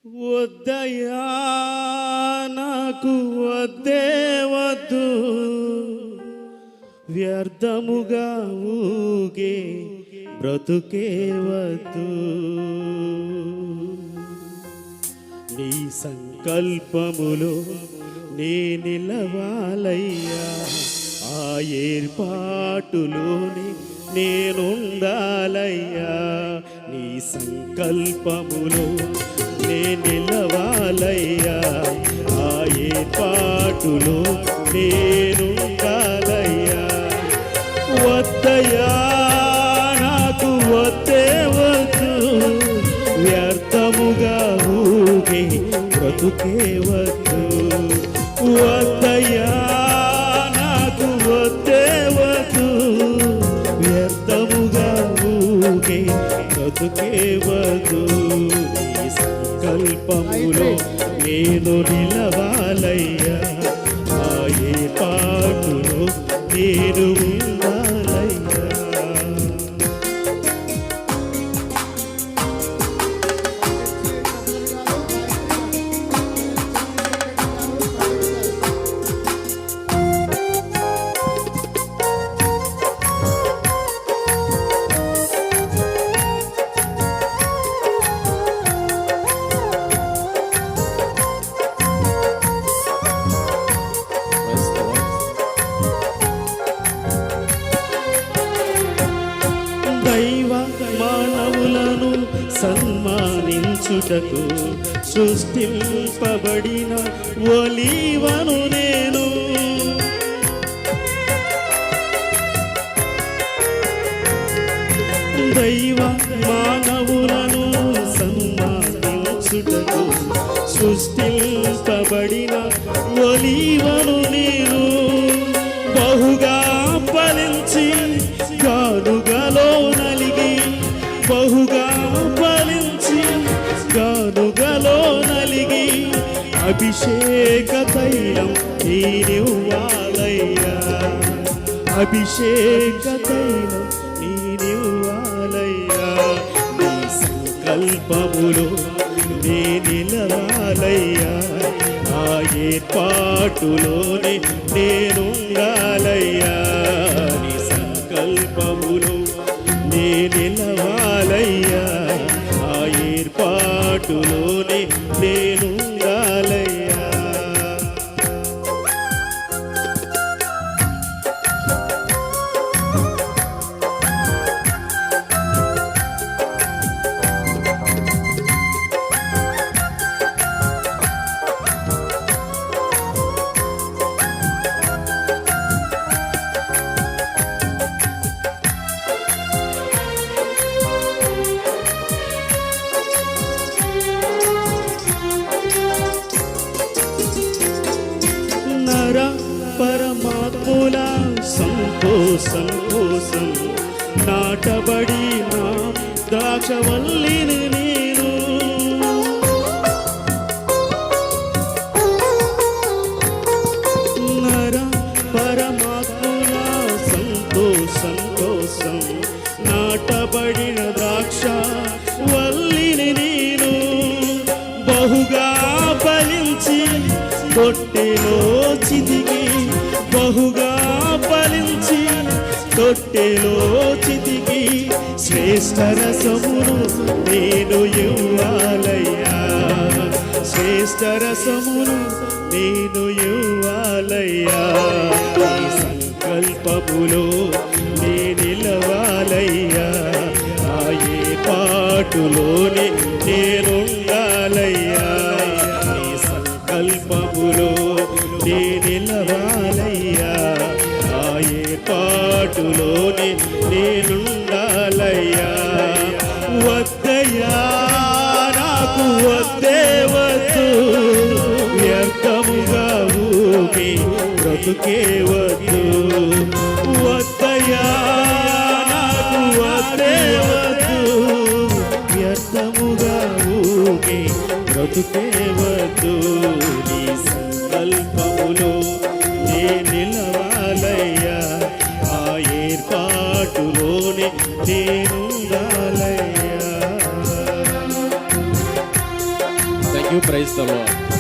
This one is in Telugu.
వద్దయ్యా నాకు వద్దే వద్దు, వ్యర్థముగా ఊగే బ్రతుకే వద్దు. నీ సంకల్పములో నే నిలవాలయ్యా, ఆ ఏర్పాటులోనే నేనుండాలయ్యా. నీ సంకల్పములో నే నిలవాలయ్యా, ఆ ఏర్పాటులో నేనుండాలయ్యా. వద్దయ్యా నాకు వద్దే వద్దు, వ్యర్థముగా ఊగే బ్రతుకే వద్దు. వద్దయ్యా నాకు వద్దే వద్దు, వ్యర్థముగా ఊగే బ్రతుకే వద్దు. నీ సంకల్పములో నేను నిలవాలయ్యా, ఆ ఏర్పాటులో నేను ఉండాలయ్యా. దైవ మానవులను సన్మానించుటకు సృష్టింపబడిన ఒలీవను నేను. దైవ మానవులను సన్మానించుటకు సృష్టింపబడిన ఒలీవను నేను. బహుగా ఫలించి గానుగలో నలిగి, బహుగా ఫలించి గానుగలో నలిగి, అభిషేక తైలం నీనివ్వాలయ్యా, అభిషేక తైలం నీనివ్వాలయ్యా. నీ సంకల్పములో నే నిలవాలయ్యా, ఆ ఏర్పాటులోనే నేనుండాలయ్యా. నీ సంకల్పములో నే నిలవాలయ్యా, ఆ ఏర్పాటులోనే నేనుండాలయ్యా. పరమాత్ముల సంతోషం కోసం నాటబడిన ద్రాక్షవల్లిని నేను. నర పరమాత్ముల సంతోషం కోసం నాటబడిన ద్రాక్షవల్లిని నేను. బహుగా ఫలించి తొట్టెలో చితికి, బహుగా ఫలించి తొట్టెలో చితికి, శ్రేష్ఠ రసమును నేను ఇవ్వాలయ్యా, శ్రేష్ఠ రసమును నేను ఇవ్వాలయ్యా. ఈ సంకల్పములో నే నిలవాలయ్యా, ఆ ఏర్పాటులోనే నేనుండాలయ్యా. సంకల్పములో నే నిలవాలయ్యా, ఆ ఏర్పాటులోనే నేనుండాలయ్యా. వద్దయ్యా నాకు వద్దే వద్దు, వ్యర్థముగా ఊగే బ్రతుకే వద్దు. వద్దయ్యా నాకు వద్దే వద్దు, వ్యర్థముగా ఊగే బ్రతుకే వద్దు. నీ సంకల్పములో నే నిలవాలయ్యా, ఆ ఏర్పాటులోనే నేనుండాలయ్యా. Thank you, praise the lord.